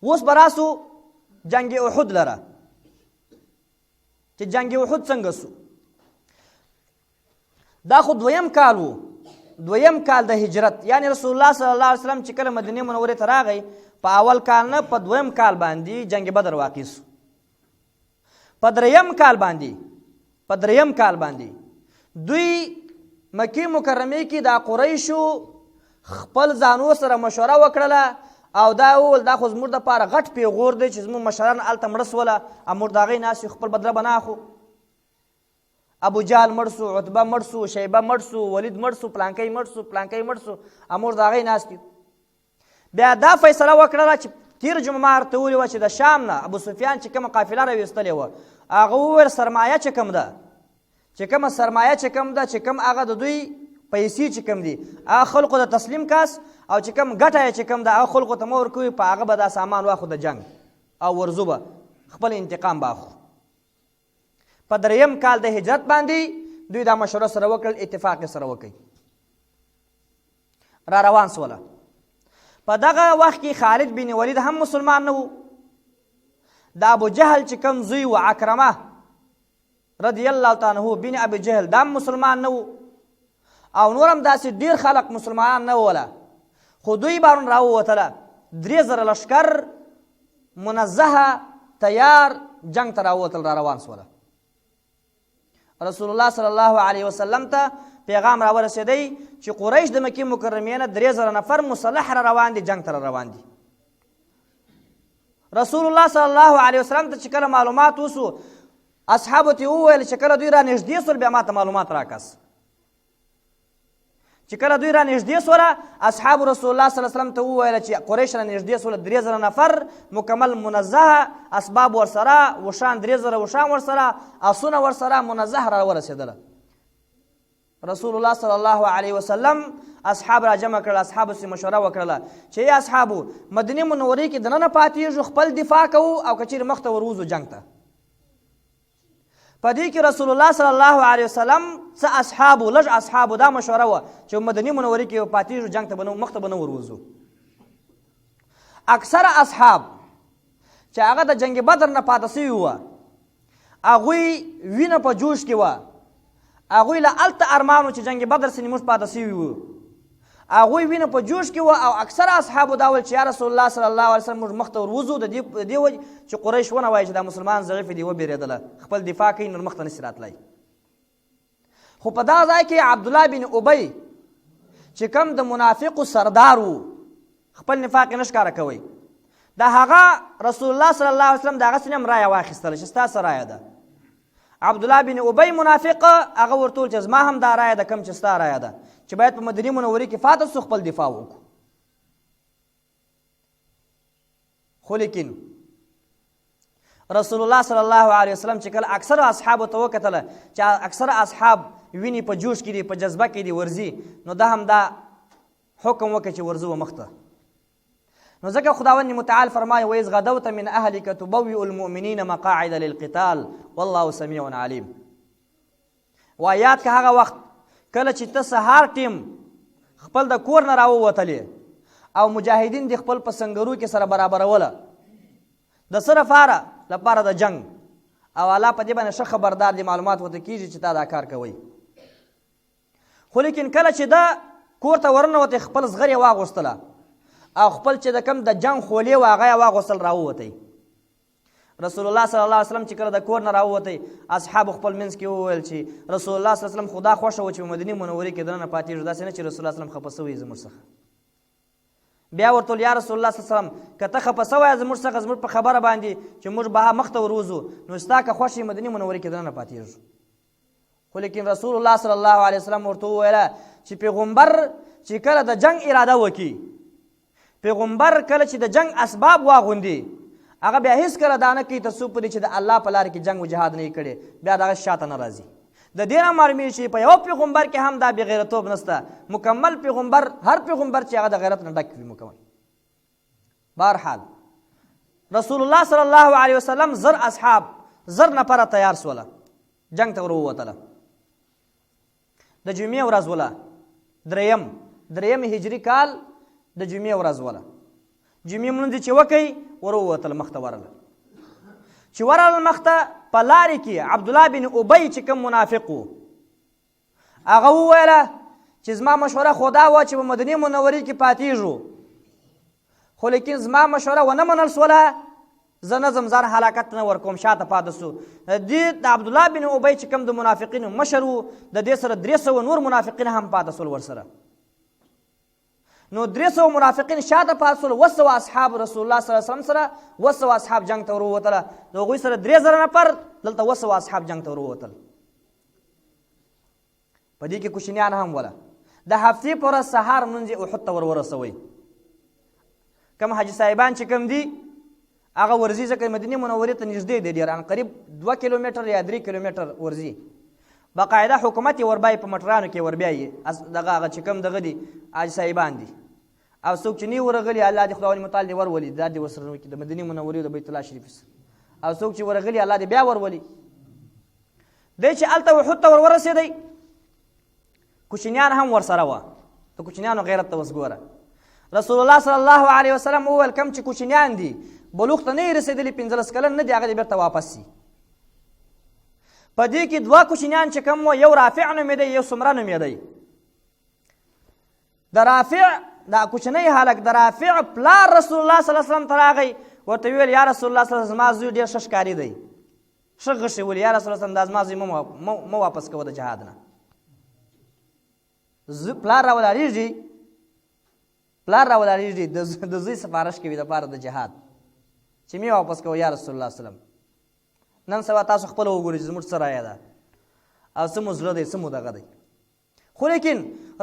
اوس به راسو جنگ احد لره چې جنگ احد څنګه سو. دا خو دویم کال و، دویم کال د هجرت، یعنی رسول الله صلی الله علیه وسلم چې کله مدینه منورې ته راغی په اول کال نه په دویم کال باندې جنگ بدر واقع سو. په دریم کال باندې دوی مکې مکرمې کې دا قریشو خپل ځانو سره مشوره وکړله او دا وویل دا خو زموږ دپاره غټ پیغور دی چې زموږ مشران هلته مړه سوله او موږ د هغې ناست یو خپل بدله به نه اخلو. ابو جهل مړ سو، عتبه مړ سو، شیبه مړ سو، ولید مړ سو، پلانکی مړ سو او موږ د هغې ناست یو. بیا دا فیصله وکړله چې تېر جمعه ما ورته ویلې وه چې د شام نه ابو سفیان چې کومه قافله راویستلې وه هغه وویل سرمایه چې کوم ده چې کوم هغه د دوی پیسې چې کوم دي هغه خلقو ته تسلیم کاس او چې کوم ګټه یې چې کوم ده هغه خلقو ته مه ورکوي، په هغه به دا سامان واخو د جنګ او ورځو به خپل انتقام به اخو. په دریم کال د هجرت باندې دوی دا مشوره سره وکړل، اتفاق یې سره وکړي، را روان سوله. په دغه وخت کې خالد بن ولید هم مسلمان نه و. د ابو جهل چې کوم زوی و عکرمه رضی الله تعالی عنه بن ابي جهل دا مسلمان نه و او نور هم داسې ډېر خلق مسلمانان نه وله، خو دوی بارون راووتله 3000 لشکر منزهه تیار جنگ ته راووتل، را روان سوله. رسول الله صلی الله علیه وسلم ته پیغام راورسېدی چې قریش د مکې مکرمې نه 3000 نفر مسلح را روان دي، جنگ ته را روان دي. رسول الله صلی الله علیه وسلم ته چې کله معلومات وسو اصحابو ته وویل چې کله دوی را نږدې سول بیا ماته معلومات راکاس. چې کله دوی را نږدې سوله اصحاب رسول الله صلی الله علیه وسلم ته وویل چې قریش را نږدې سوله 3000 نفر مکمل منزه اسباب ورسره وشان 3000 وشان ورسره اسونه ورسره منزه را ورسېدله. رسول الله صلی الله علیه وسلم اصحاب را جمع کړل، اصحابو سره مشوره وکړله چې ای اصحابو مدینه منورې کې دننه پاتېږو، خپل دفاع کوو او که چیرې مخ ته وروځو جنګ ته. په دې کې رسول الله صلی الله علیه وسلم څه اصحابو لږ اصحابو دا مشوره وه چې مدینه منورې کې پاتېږو، جنګ ته مخ ته به نه وروځو. اکثره اصحاب چې هغه د جنګ بدر نه پاته سوي وه هغوی وینه په جوش کې وه، هغوی له هلته ارمان و چې جنګ بدر سې موږ پاته سوي وو، هغوی وینه په جوش کې وه او اکثره اصحابو دا ویل چې یا رسول الله صلی الله علیه وسلم موږ مخ ته وروځو د دې وجې چې قریش ونه وایي چې دا مسلمان ضعیف دي وبېرېدله، خپل دفاع کوي نور مخ ته نسي راتلی. خو په دغه ځای کې عبدالله بن ابی چې کوم د منافقو سردار و خپل نفاق یې نه ښکاره کوی، د هغه رسول الله صلی الله علیه وسلم د هغه سینه هم رایه واخیستله چې ستا څه رایه ده. عبدالله بن ابی منافق هغه ورته وویل چې زما هم دا رایه ده کوم چې ستا رایه ده چې باید په مدینه منورې کې فاتح سو خپل دفاع وکړو. خو لیکن رسول الله صلی الله علیه وسلم چې کله اکثر اصحابو ته وکتله چې اکثر اصحاب ویني په جوش کې دي، په جذبه کې دي ورځي، نو ده هم دا حکم وکړي چې ورځو به مخته. نو ځکه خداوند متعال فرمایي وإذ غدوت من أهلك تبوئ المؤمنین مقاعد للقتال والله سمیع علیم. وایات که هغه وخت کله چې ته سهار ټیم خپل د کور نه راووتلې او مجاهدین د خپل په سنګرو کې سره برابروله د څه لپاره د جنگ، او الله په دې باندې ښه خبردار دي، معلومات ورته کېږي چې تا دا کار کوئ. خو لیکن کله چې ده کور ته ورنوتې خپل زغر یې واغوستله او خپل چې د کوم د جنگ خولې وه هغه یې واغوستل راووتی. رسول الله صلی الله علیه وسلم چې کله د کور نه راووتی اصحابو خپل منځ کې وویل چې رسول الله صلی الله علیه وسلم خدا خوښه و چې په مدینې منورې کې دننه پاتېږو، داسې نه چې رسول الله صلی الله علیه وسلم خفه سوی زموږ څخه. بیا ورته ویل یا رسول الله صلی الله علیه وسلم که ته خفه سوی زموږ څخه زموږ په خبره باندې چې موږ به مخ ته وروځو نو ستا که خوښ یې مدینې منورې کې دننه پاتېږو. خو لیکن رسول الله صلی الله علیه وسلم ورته وویله چې پیغمبر چې کله د جنگ اراده وکړي، پیغمبر کله چې د جنگ اسباب واغوندي هغه بیا هیڅکله دا نه کوي تر څو پورې چې د الله په لاره کې جنګ و جهاد نه یې کړی، بیا دغه شاته نه راځي. د دې نه معلومېږي چې په یو پیغمبر کې هم دا بېغیرتوب نشته، مکمل پیغمبر هر پیغمبر چې هغه د غیرت نه ډک وي مکمل. بهرحال رسول الله صلی الله علیه وسلم زر اصحاب زر نفره تیار سوله، جنگ ته ورووتله. د جمعې ورځ وله دریم هجري کال د جمعې ورځ وله. جمعې لمونځ چې وکئ ور ووتل مخ ته ورغله چې ورغلل مخ ته په لارې کې عبدالله بن ابی چې کوم منافق و هغه وویله چې زما مشوره خو دا وه چې په مدینې منورې کې پاتېږو خو لیکن زما مشوره ونه منل سوله زه نه ځم ځان هلاکت نه ورکوم شاته پاتې سو د عبدالله بن ابی چې کوم د منافقینو مشر و د دې سره 300 نور منافقین هم پاتې سول ورسره نو 300 منافقین شاته پاتې سول 200 اصحاب رسول الله صلی الله علیه وسلم سره 200 اصحاب جنگ ته وروتله د هغوی سره 3000 نفر دلته 200 اصحاب جنگ ته وروتل په دې کې کوچنیان هم وله د هفتې په ورځ سهار لمونځ یې احد ته ورسوئ کوم حاجي صاحبان چې کوم دي هغه ورځي ځکه مدینې منورې ته نږدې دی ډېر قریب 2 کیلومتر یا 3 کیلومتر ورځي باقاعده حکومت یې وربایي په مټرانو کې وربیایي دغه هغه چې کوم دغه دي حاجي صاحبان دي او څوک چې نه ورغلي الله دې خدای متعال دې ورولي دا دې ورسره وکړي د مدینې منورې د بیت الله شریف او څوک چې ورغلي الله دې بیا ورولي دی چې هلته احد ته ورورسېدی کوچنیان هم ورسره وه د کوچنیانو غیرت ته اوس ګوره رسول الله صلی الله علیه وسلم وویل کوم چې کوچنیان دي بلوغ ته نه یې رسېدلي 15 کلن نه دي هغه دې بیرته واپس شي په دې کې 2 کوچنیان چې کوم وه یو رافع نومېدی یو سمره نومېدی د رافع دا کوچنی هلک د رافع پلار رسول الله صلی الله علیه وسلم ته راغی ورته ویل یا رسول الله صلی الله علیه وسلم زما زوی ډېر ښه ښکاري دی ښه غښې ولي یا رسول الله صلی الله علیه وسلم دا زما زوی مه واپس کوه د جهاد نه پلار راولاړېږي د زوی سفارش کوي دپاره د جهاد چې مې واپس کوه یا رسول الله وسلم نن سبا تاسو خپله وګورئ چې زموږ څه رایه ده او څه مو زړه دی څه مو دغه دی خو لیکن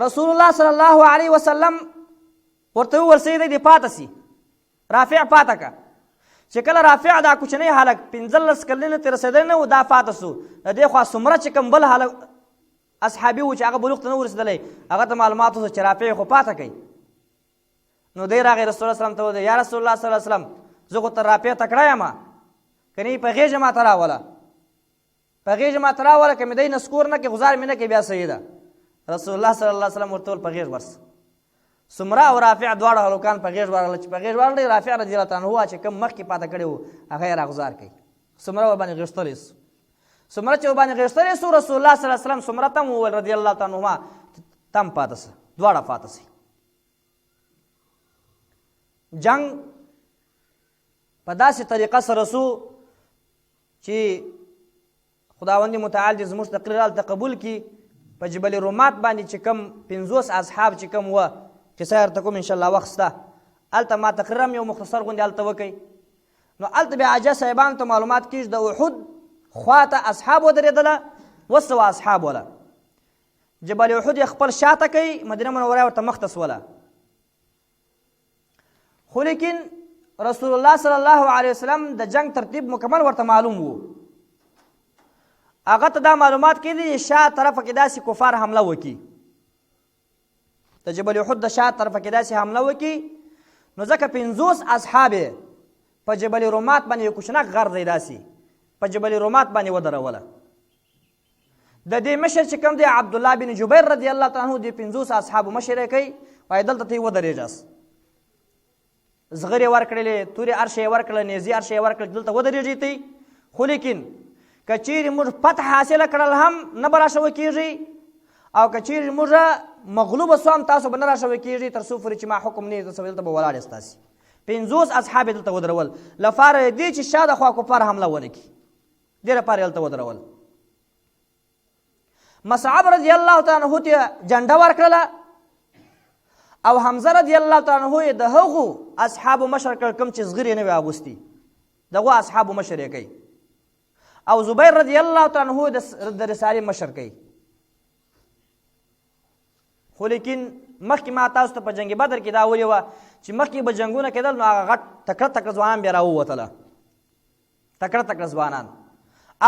رسول الله صلی الله علیه وسلم ورته وویل سیدی دې پاته سي رافع پاته که چې کله رافع دا کوچنی هلک 15 کلنې ته رسېدلی نه و دا پاته سو د دې خوا څومره چې کوم بل هلک اصحابي و چې هغه بلوغ ته نه ورسېدلی هغه ته معلومات اوسه چې رافع خو پاته کوي نو دی راغی رسول الله سلم ته وویل یا رسول الله صلی الله علیه وسلم زه خو تر رافع تکړه یم که نه په غېږه ماته راوله په غېږه ماته راوله که مې دی نسکور نه کړي غزار مې نه کړي بیا صحیح ده رسول الله صلی الله علیه وسلم ورته وویل په غېږ ورسه سمره او رافع دواړه هلکان په غېږ ورغله چې په غېږ ورغلې رافع رضي الله تعالی عنه چې کوم مخکې پاته کړی و هغه یې راغزار کوي سمره ورباندې غېږتلی سو سمره چې ورباندې غېږتلی سو رسول الله صلی الله علیه وسلم سمره ته هم وویل رضي الله تعالی عنهما تم پاته سه دواړه پاته سئ جنگ په داسې طریقه سره سو چې خداوند متعال دې زموږ تقریر هلته قبول کړي په جبل رومات باندې چې کوم 50 اصحاب چې کوم وه کیسه یې درته کوم انشاءالله وخت شته هلته ما تقریر هم یو مختصر غوندې هلته وکئ نو هلته بیا عاجه صاحبانو ته معلومات کېږي د احد خواته اصحاب ودرېدله 200 اصحاب وله جبل احد یې خپل شاته کوي مدینه منوره ورته مخته سوله خو لیکن رسول الله صلی الله علیه وسلم د جنگ ترتیب مکمل ورته معلوم و هغه ته دا معلومات کېدي چې شا طرفه کې داسې کفار حمله وکړي د جبل احد د شا طرفه کې داسې حمله وکړي نو ځکه 50 اصحاب په جبل رومات باندې یو کوچنک غر دی داسې په جبل رومات باندې ودروله د دې مشر چې کوم دی عبدالله بن جبیر رضی الله تعالی عنه د 50 اصحابو مشر یې کوي وایي دلته ته یې ودرېږاست زغرې ورکړلې تورې ارشه یې ورکړله نیزې ارشه یې ورکړله دلته ودرېږئ تی خو لیکن که چیرې موږ فتح حاصله کړل هم نه به راشوه کېږئ او که چیرې موږ مغلوبه سو هم تاسو به نه راشوه کېږئ تر څو پورې چې ما حکم نه یې دلته به ولاړ یاست تاسې 50 اصحاب یې دلته ودرول لپاره یې دې چې شا د خوا کفار حمله ونه کړي دې لپاره یې دلته ودرول مصعب رضی الله تعالی عنه ته جنډه ورکړله او حمزه رضی الله تعالی عنه یې د هغو اصحابو مشر کړ کوم چې زغرې نه وي اغوستي دغو اصحابو مشر یې کوي او زبیر رضی الله تعالی عنه د رسالې مشر کوي خو لیکن مخکې ما تاسو ته په جنګ بدر کې دا ویلې وه چې مخکې به جنګونه کېدل نو هغه غټ تکړه تکړه ځوانان بیا راووتله تکړه تکړه ځوانان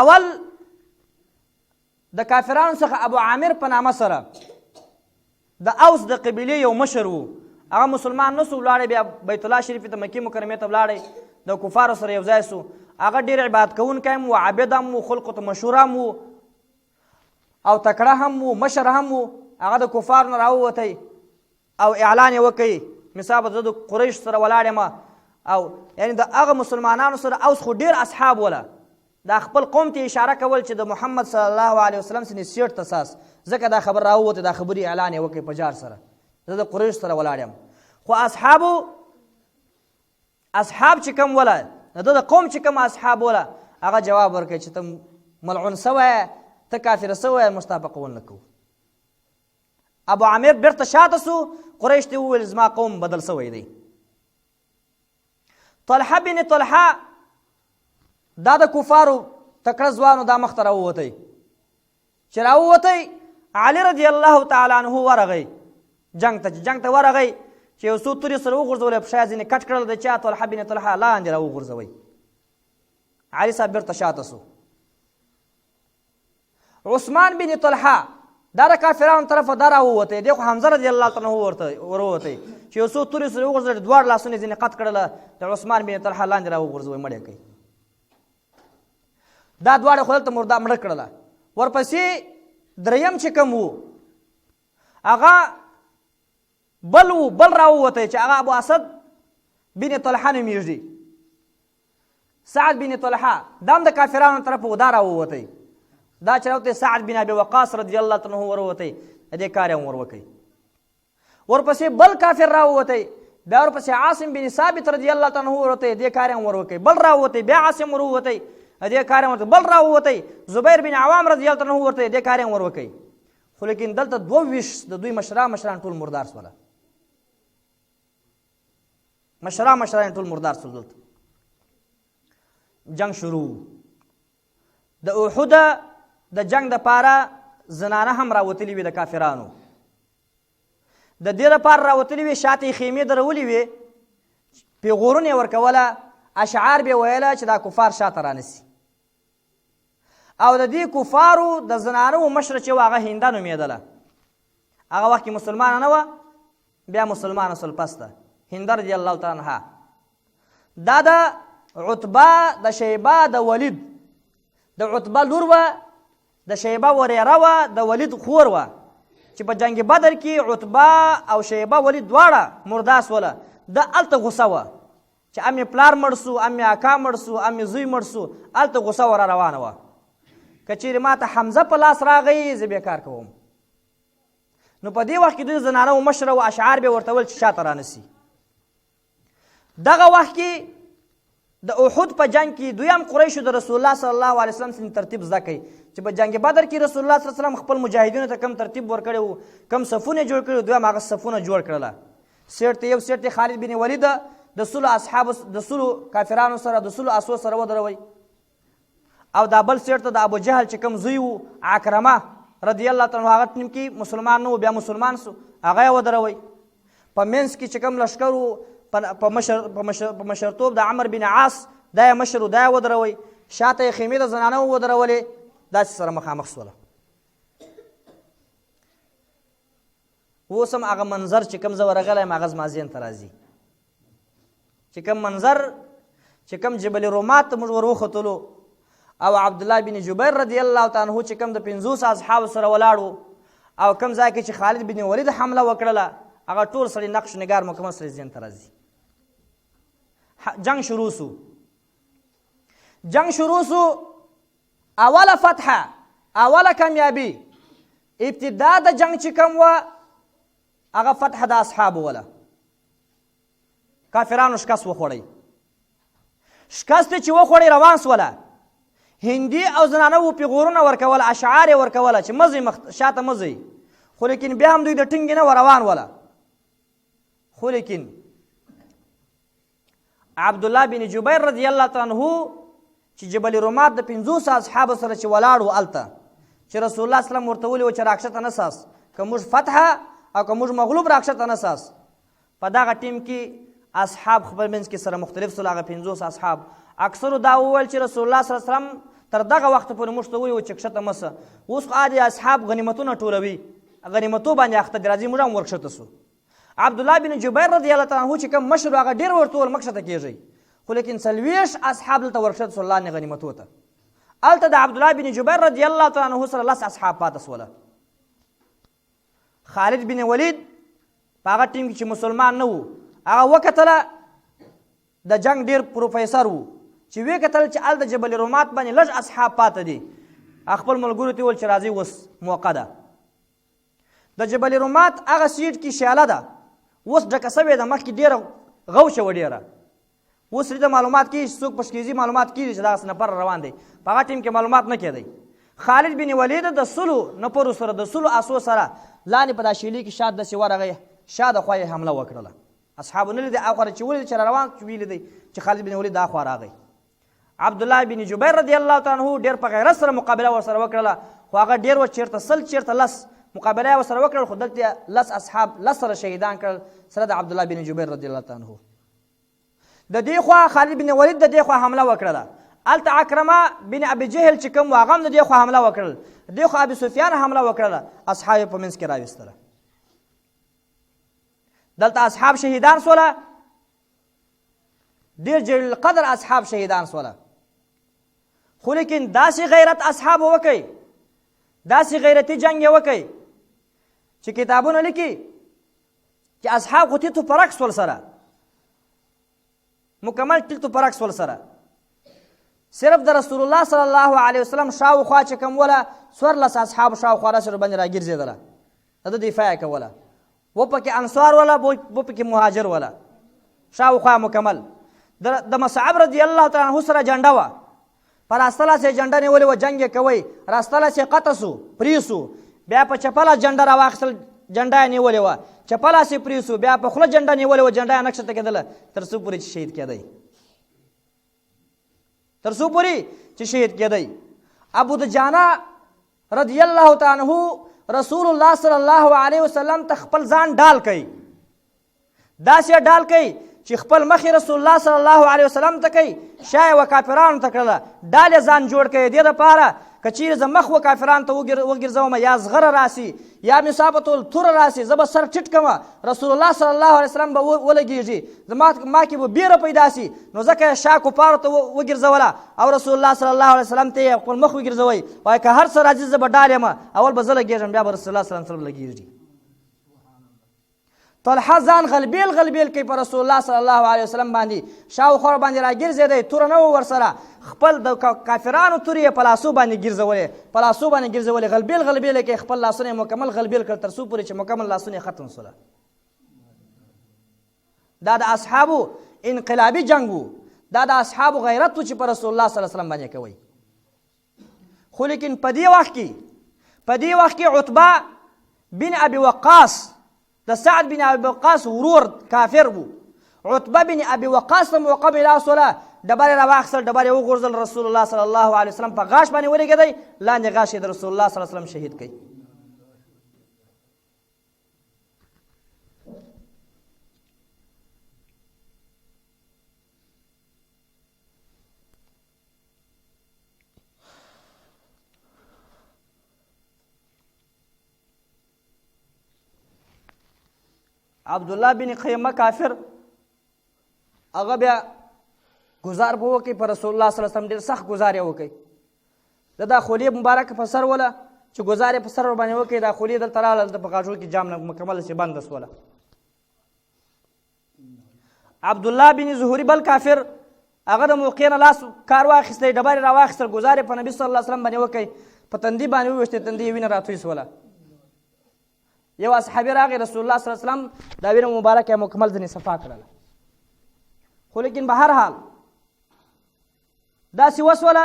اول د کافرانو څخه ابو عامر په نامه سره د اوس د قبیلې یو مشر و هغه مسلمان نه سو ولاړی بیا بیت الله شریف ته مکې مکرمې ته ولاړی د کفارو سره یو ځای سو هغه ډېر عبادت کوونکی هم و عابد هم و خلقو ته مشهور هم و او تکړه هم و مشر هم و هغه د کفارو نه راووتی او اعلان یې وکړي مثال زه د قریش سره ولاړ یم او یعنی د هغه مسلمانانو سره اوس خو ډېر اصحاب وله دا خپل قوم ته اشاره کول چې د محمد صلی الله علیه وسلم سره سیټ تساس ځکه دا خبر راووته دا خبرې اعلان یې وکړي په جار سره زه د قریش سره ولاړ یم خو اصحاب چې کوم وله د قوم چې کوم اصحاب وله هغه جواب ورکړي چې ته ملعون سوی ته کافر سوی موږ ستا په قول نه کوو ابو عامر بیرته شاته سو قریش ته وویل زما قوم بدل سوی دی طلحه بن طلحه دا د کفارو تکړه ځوانو دا مخته راووتی چې راووتی علي رضی الله تعالی عنه ورغی جنګ ته ورغی چې یو څو تورې سره وغورځولې په شا ځینې کټ کړل د چا طلحه بن طلحه لاندې راوغورځوئ علي صاحب بیرته شاته سو عثمان بن طلحه دا د کافرانو طرفه دا راووتی دی خو حمزه رضی الله تعالی عنه ورووتی چې یو څو تورې سره وغورځولې دواړه لاسونه ځینې قط کړله د عثمان بن طلحه لاندې راوغورځوئ مړ یې کوي دا دواړه خو دلته مرده مړه کړله ورپسې دریم چې کوم و هغه بل راووتی چې هغه ابو اسد بن طلحه نومیږي سعد بن طلحه دا هم د کافرانو طرفه دا راووتی دا چې راووتی سعد بن ابي وقاص رضی الله عنه ورووتی د دې کار یې هم وروکئ ورپسې بل کافر راووتی بیا ورپسې عاصم بن ثابت رضی الله عنه ورووتی دې کار یې هم وروکئ بل راووتی بیا عاصم ورووتی دې کار یې بل راووتی زبیر بن عوام رضی الله عنه ورته دې کار یې وروکئ خو لیکن دلته 22 د دوی مشران ټول مردار سوله مشران ټول مردار سول دلته جنگ شروع د احد د جنگ دپاره زنانه هم راوتلي وي د کافرانو د دې لپاره راوتلي وي شاته یې خیمې درولې وي پیغورونه یې ورکوله اشعار به ویله چې دا کفار شاته رانیسي او د دې کفارو د زنانو مشره چې و هغه هنده نومېدله هغه وخت کې مسلمانه نه وه بیا مسلمانه سول پسته هنده رضی الله تعالی عنها دا د عتبه د شیبه د ولید د عتبه لور وه د شیبه وریره وه د ولید خور وه چې په جنگ بدر کې عتبه او شیبه ولید دواړه مردا سوله د هلته غصه وه چې امې پلار مړ سو امې اکا مړ سو امې زوی مړ سو هلته غصه ور روانه وه که چیرې ما ته حمزه په لاس راغی زه بېکار کوم نو په دې وخت کې دوی زنانه و مشره و اشعار به ورته ویل چې شاته رانیسي دغه وخت کې د احد په جنگ کې دویم قریشو د رسول الله صلی الله علیه وسلم سره ترتیب زده کوي چې په جنگ بدر کې رسول الله صلی الله علیه وسلم خپل مجاهدینو ته کم ترتیب ورکړی و کم صفونه جوړ کړي دویم هغه صفونه جوړ کړله سیټ ته یو سیټ ته خالد بن ولید د سلو اصحاب د سلو کافرانو سره د سلو اسو سره ودروي او دا بل سیټ ته د ابو جهل چې کوم زوی و عکرمه رضی الله تعالی عنه هغه ټیم کې مسلمان نه و بیا مسلمان سو هغه یې ودروي په منځ کې چې کوم لښکر و په مشرتوب د عمر بن عاص دا یې مشر و دا یې ودروي شاته یې خیمې د زنانه ودرولې داسې سره مخامخ سوله اوس هم هغه منظر چې کوم زه ورغلی یم هغه زما ذهن ته راځي چې کوم منظر چې کوم جبل رومات ته موږ ور وختلو او عبدالله بن جبیر رضی الله تعالی عنه چې کوم د 50 اصحابو سره ولاړو او کوم ځای کې چې خالد بن ولید حمله وکړله هغه ټول سړي نقش نگار مکمل سړي ذهن ته راځي جنگ شروع سو اوله فتحه اوله کامیابي ابتدا د جنگ چې کوم وه هغه فتحه د اصحابو وله کافرانو شکست وخوړی شکست چې وخوړی روان سوله هندي او زنانه و پیغورونه ورکوله اشعار یې ورکوله چې مزئ شاته مزئ خو لیکن بیا هم دوی د ټینګې نه روان وله خو لیکن عبدالله بن جبیر رضی الله تعالی عنه چې جبل رومات د 50 اصحابو سره چې ولاړ و هلته چې رسول الله صلی الله علیه وسلم ورته ویلي و چې راکښته نه ساس که موږ فتحه او که موږ مغلوب راکښته نه ساس په دغه ټیم کې اصحاب خپل منځ کې سره مختلف سول هغه 50 اصحاب اکثرو دا وویل چې رسول الله صلی الله علیه وسلم تر دغه وخته پورې موږ ته ویلي و چې کښته مه سه اوس خو عادي اصحاب غنیمتونه ټولوي غنیمتو باندې اخته دي راځي موږ هم ورکښته سو عبدالله بن جبیر رضی الله تعالی عنه چې کوم مشر هغه ډېر ورته وویل مه کښته کېږئ خو لیکن 40 اصحاب دلته ورکښته سول لاندې غنیمتو ته هلته د عبدالله بن جبیر رضی الله تعالی عنه سره 10 اصحاب پاته سوله خالد بن ولید په هغه ټیم کې چې مسلمان نه و هغه وکتله د جنگ ډیر پروفیسر و چې ویې کتل چې هلته جبل رومات باندې لږ اصحاب پاته دي خپل ملګرو ته وویل چې راځئ اوس موقع ده د جبل رومات هغه سیټ کې شیاله ده اوس ډکه سوې ده مخکې ډېره غوشه وه ډېره اوس د معلومات کېږي چې څوک پشکیزي معلومات کېږي چې دغسې نفر روان دی په هغه ټیم کې معلومات نه کېدی خالد بن ولید د 100 نفرو سره د 100 آسو سره لاندې په دا شیلې کې شا داسې ورغی شا د خوا یې حمله وکړله اصحابو نه لیدی اخوره چې ولید چې روان ویلی دی چې خالد بن ولید دا خوا راغی عبدالله بن جبیر رضی الله تعالی عنه ډېر په غیرت سره مقابله ورسره وکړله خو هغه ډېر و چېرته 100 چېرته 10 مقابله یې ورسره وکړل خو دلته 10 اصحاب 10 سره شهیدان کړل سره د عبدالله بن جبیر رضی الله تعالی عنه د دې خوا خالد بن ولید د دې خوا حمله وکړله هلته عکرمه بن ابي جهل چې کوم و هغه هم د دې خوا حمله وکړل د دې خوا ابي سفیان حمله وکړله اصحاب یې په منځ کې راویستله دلته اصحاب شهیدان سوله ډېر جلیل القدر اصحاب شهیدان سوله خو لیکن داسې غیرت اصحاب وکئ داسې غیرتي جنګ یې وکئ چې کتابونه لیکي چې اصحاب خو تیتو پرک سول سره مکمل ټیټو پرک سول سره صرف د رسول الله صلی الله علیه وسلم شاوخوا چې کوم وله 14 اصحاب شاوخوا راسره باندې راګرځېدله د ده دفاع یې کوله و پکې انصار وله و پکې مهاجر وله شاوخوا مکمل د مصعب رضی الله تعالی عنه سره جنډه وه په راسته لاس یې جنډه نیولې وه جنګ یې کوئ راسته لاس یې قطع سو پرې سو بیا په چپه لاس جنډه راواخیستل جنډه یې نیولې وه چپه لاس یې پرې سو بیا په خوله جنډه نیولې وه جنډه یې نه کښته کېدله تر څو پورې چې شهید کېدی تر څو پورې چې شهید کېدی ابو دجانه رضی الله تعالی عنه رسول الله صلی الله علیه وسلم ته خپل ځان ډال کوي داسې ډال کوي چې خپل مخې رسول الله صلی الله علیه وسلم ته کوي شا یې و کافرانو ته کړله ډال یې ځان جوړ کوي دې دپاره که چیرې زه مخ و کافرانو ته وګرځوم یا زغره راسي یا مې صابت توره راسي زه به سر ټیټ کړم رسول الله صلی الله علیه وسلم به ولګېږي ما کې به بیره پیدا سي نو ځکه یې شا کفارو ته وګرځوله او رسول الله صلی الله علیه وسلم ته یې خپل مخ وګرځوئ وایي که هر څه راځي زه به ډال یم اول به زه لګېږم بیا به رسول الله صلی الله علیه وسلم لګېږي طلحه ځان غلبیل کوي په رسول الله صلی الله علیه وسلم باندې شاوخوا باندې راګرځېدی توره نه و ورسره خپل د کافرانو تورې یې په لاسو باندې ګرځولې په لاسو باندې ګرځولې غلبیل کوي خپل لاسونه یې مکمل غلبیل کړ تر څو پورې چې مکمل لاسونه یې ختم سوله دا د اصحابو انقلابي جنګ و دا د اصحابو غیرت و چې په رسول الله صلی الله علیه وسلم باندې کوي خو لیکن په دې وخت کې عتبه بن ابي وقاص د سعد بن ابي وقاص ورور کافر وو عتبه بن ابي وقاص ته موقع میلاوسوله ډبرې راواخیستل ډبرې وغورځل رسول الله صلی الله علیه وسلم په غاښ باندې ولګېدی لاندې غاښ یې د رسول الله صلی الله علیه وسلم شهید کړي عبدالله بن قیمه کافر هغه بیا گزار به وکړي په رسول الله صلی الله علیه وسلم ډېر سخت گزار یې وکړي د دا خولې مبارکه په سر وله چې گزار یې په سر ورباندې وکړي دا خولې دلته راغله دلته په غاښو کې جام نه مکمل چې بنده سوله عبدالله بن زهوري بل کافر هغه د موقع نه لاس کار واخیستی ډبرې راواخیستل گزار یې په نبي صلی الله علیه وسلم باندې وکړي په تندي باندې وویشتې تندي یې وینه راتوی سوله یو اصحابي راغی رسول الله صلی الله علیه وسلم دا وینه مبارکه یې مکمل ځینې صفا کړله خو لیکن به هر حال داسې وسوله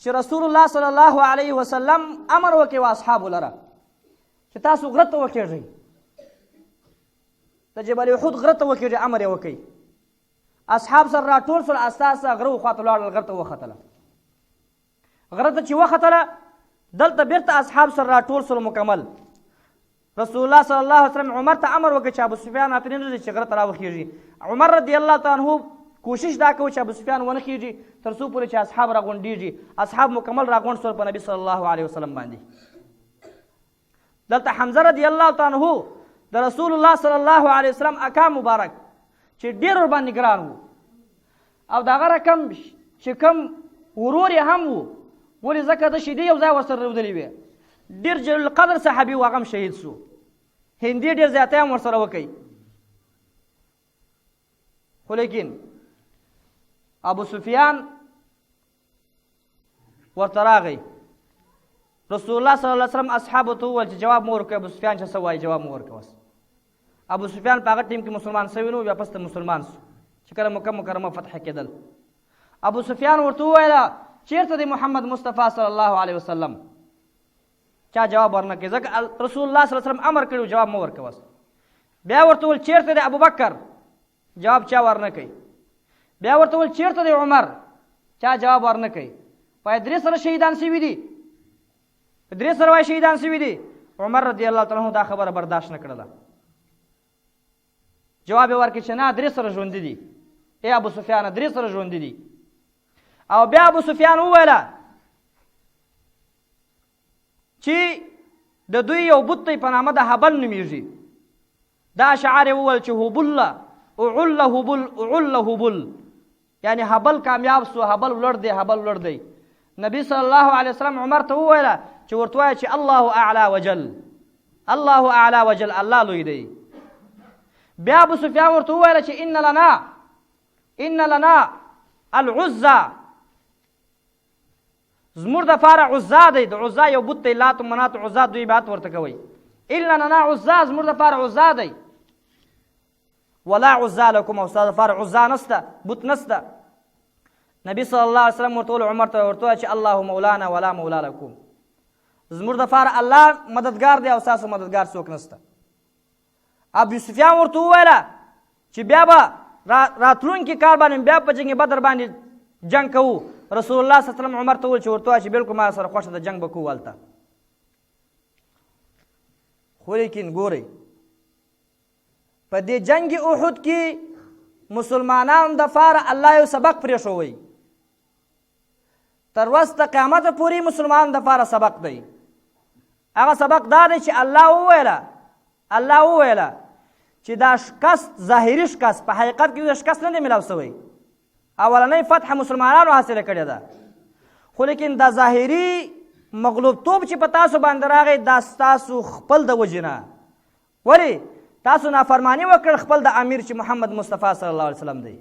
چې رسول الله صلی الله علیه وسلم امر وکړي و اصحابو لره چې تاسو غره ته وکېږئ د جبل احد غره ته وکېږئ امر یې وکړي اصحاب سره راټول سول اساسه غره وخواته ولاړل غره ته وختله غره ته چې وختله دلته بیرته اصحاب سره راټول سول مکمل رسول الله صلی الله علیه وسلم عمر ته امر وکړي چې ابو سفیان اته نه چې غره ته راوخیږي عمر رضی الله تعالی عنه کوشش دا کوي چې ابو سفیان ونه خیږي تر څو پورې چې اصحاب راغونډېږي اصحاب مکمل راغونډ سول په نبي صلی الله علیه وسلم باندې دلته حمزه رضی الله تعالی عنه د رسول الله صلی الله علیه وسلم اکا مبارک چې ډېر ورباندې ګران وو او د هغه رقم چې کوم ورور یې هم وو ولې ځکه د شیدې یو ځای ورسره رودلې وې ډېر جلیل القدر صحابي و هغه هم شهید سو هندي ډېر زیاتی هم ورسره وکړي خو لیکن ابو سفیان ورته راغی رسول الله صلی الله علیه وسلم اصحابو ته وویل چې جواب مو ورکوي ابو سفیان چې څه وایي جواب مو ورکوه ابو سفیان په هغه ټیم کې مسلمان سوی نو بیا پس ته مسلمان سو چې کله مکه مکرمه فتح کېدل ابو سفیان ورته وویله چېرته دی محمد مصطفی صلی الله علیه وسلم چا جواب ورنه کړي ځکه رسول الله صلی الله علیه وسلم امر کړی جواب مو ورکوه بیا ورته وویل چېرته دی ابوبکر جواب چا ورنه کوي بیا ورته وویل چېرته دی عمر چا جواب ورنه کوي په درې سره شهیدان سوي دي درې سره وایي شهیدان سوي دي عمر رضی الله تعالی عنه دا خبره برداشت نه کړله جواب یې ورکړي چې نه درې سره ژوندي دي ای ابو سفیان درې سره ژوندي دي او بیا ابو سفیان وویله چې د دوی یو بت دی په نامه د هبل نومیږي دا اشعار یې وویل چې هبله اعل هبل اعل هبل یعنی هبل کامیاب سو هبل لوړ دی هبل لوړ دی نبی صلی الله علیه وسلم عمر ته وویله چې ورته وایه چې الله اعلی وجل الله اعلی وجل الله لوی دی بیا ابو سفیان ورته وویله چې ان لنا العزا زموږ دپاره عزا دی د عزا یو بت دی لات و منات عزا دوی بات ورته کوئ ان لنا عزا زموږ دپاره عزا دی ولا عزا لکم او ستا دپاره عزا نسته بت نسته نبی صلی الله علیه وسلم ورته عمر ته ورته وایه چې الله مولانا ولا مولا لکم زموږ دپاره الله مددګار دی او ستاسو مددګار څوک نسته ابو سفیان ورته وویله چې بیا به راتلونکي کال باندې بیا په جنګ بدر باندې جنګ کوو رسول الله صلی الله علیه وسلم عمر ته وویل چې ورته وایه چې بلکل ما سره خوښه ده جنګ به کوو هلته خو لیکن ګورئ په دې جنګ احد کې مسلمانانو دپاره الله یو سبق پرېښوی تر ورځ د قیامته پورې مسلمانانو دپاره سبق دی هغه سبق دا دی چې الله وویله چې دا شکست ظاهري شکست په حقیقت کې شکست نه دی میلاو سوی اولنۍ فتح مسلمانانو حاصله کړې ده خو لیکن دا ظاهري مغلوبتوب چې په تاسو باندې راغی دا ستاسو خپل د وجې نه ولې تاسو نافرمانی وکړل خپل د امیر چې محمد مصطفی صلی الله علیه وسلم دی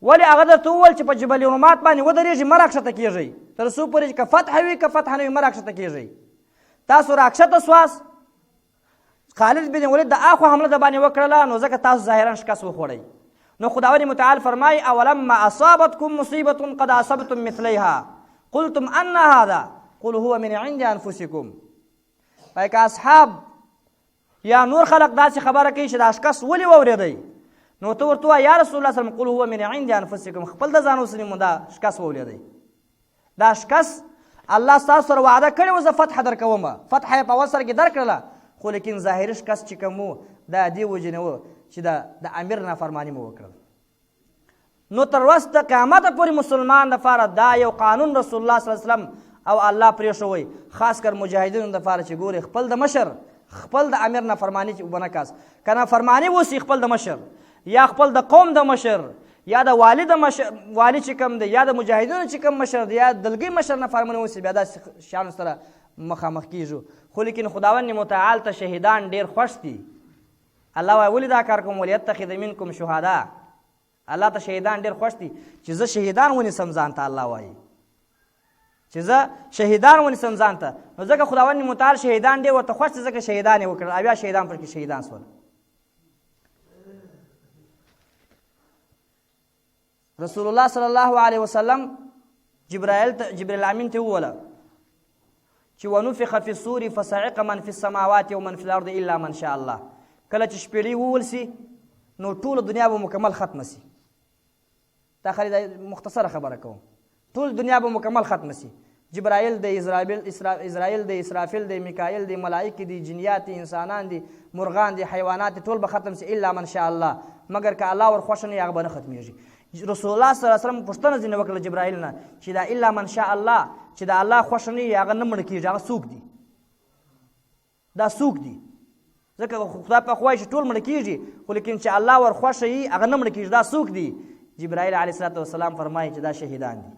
ولې هغه درته وویل چې په جبل رومات باندې ودرېږئ مه راکښته کېږئ تر څو پورې چې که فتح وي که فتح نه وي مه راکښته کېږئ تاسو راکښته سواست خالد بن ولید د اخو حمله د باندې وکړله نو ځکه تاسو ظاهرا شکست وخوړئ نو خداوند متعال فرمایي اولما اصابتکم مصیبة قد اصبتم مثلیها قلتم ان هذا قل هو من عند انفسکم وایي که اصحاب یا نور خلق داسې خبره کوي چې دا شکست ولې واورېدئ نو ته ورته وایه یا رسول الله صلی قل هو من عند انفسکم خپل د ځان اوسني مو دا شکست واورېدئ دا شکست الله ستاسو سره وعده کړې وه زه فتح درکوم فتح یې په اول سر کې درکړله خو لیکن ظاهري شکست چې کوم و دا دې وجې نه و چې د امیر نافرماني مو وکړل نو تر ورځ د قیامته پورې مسلمان دپاره دا یو قانون رسول الله صلی الله علیه وسلم او الله پرېښوی خاص کر مجاهدینو دپاره چې ګوري خپل د مشر خپل د امیر نافرماني چې ونه کاس که نافرماني وسي خپل د مشر یا خپل د قوم د مشر یا د والي د مشر والي چې کوم دی یا د مجاهدینو چې کوم مشر دی یا دلګي مشر نافرماني وسي بیا داسې شیانو سره مخامخ کیږو خو لیکن خداوند متعال ته شهیدان ډېر خوښ دي الله وایي ولې دا کار کوم ولیتخذ منکم شهدا الله ته شهیدان ډېر خوښ دي چې زه شهیدان ونیسم ځان ته الله وایي چې زه شهیدان ونیسم ځان ته نو ځکه خداوند متعال شهیدان ډېر ورته خوښ دي ځکه شهیدان یې وکړل او بیا شهیدان پکې شهیدان شول رسول الله صلی الله علیه وسلم جبرائیل امین ته وویله چې ونفخ فی الصور فصعق من فی السماوات ومن فی الارض الا من شاء الله کله چې شپېلۍ وول سي نو ټوله دنیا به مکمل ختمه سي دا خالي مختصره خبره کوم ټول دنیا به مکمل ختمه سي جبرائیل دی اسرائیل دی اسرافیل دی میکائیل دی ملائکه دی جنیات دی انسانان دی مرغان دی حیوانات دی ټول به ختم سي الا من شاء الله مگر که الله ور خوښ نه هغه به نه ختمیږي رسول الله صلی الله علیه وسلم پوښتنه ځینې وکړله جبرائیل نه چې دا الا من شاء الله چې د الله خوښ نه وي هغه نه مړه کېږي هغه څوک دي دا څوک دي ځکه خدای پاک وایي چې ټول مړه کېږي خو لیکن چې الله ور خوښه وي هغه نه مړه کېږي دا څوک دي جبرائیل علیه الصلاة والسلام فرمایي چې دا شهیدان دي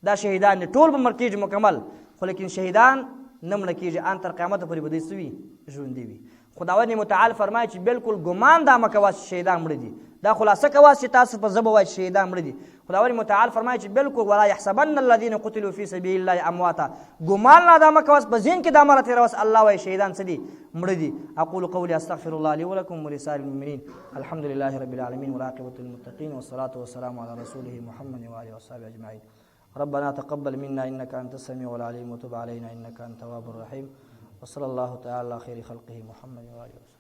دا شهیدان دي ټول به مړه کېږي مکمل خو لیکن شهیدان نه مړه کېږي ان تر قیامته پورې به دوی څه وي ژوندي وي خداوند متعال فرمایي چې بالکل ګمان دا مه کوه چې شهیدان مړه دي، دا خلاصه کوه چې تاسو په ژبه وایي چې شهیدان مړه دي. خداوند متعال فرمایي چې بالکل ولا يحسبن الذين قتلوا في سبيل الله امواتا، ګمان نه دا مه کوه په ذهن کې دا مه راتېروه الله وایي شهیدان څه دي، مړه دي. اقول قولي استغفر الله لي ولكم ولسائر المؤمنين. الحمد لله رب العالمين والعاقبة للمتقين والصلاة والسلام على رسوله محمد وآله وصحبه أجمعين. ربنا تقبل منا إنك أنت السميع العليم وتب علينا إنك أنت التواب الرحيم. وصلى الله تعالى على خير خلقه محمد وآله وسلم.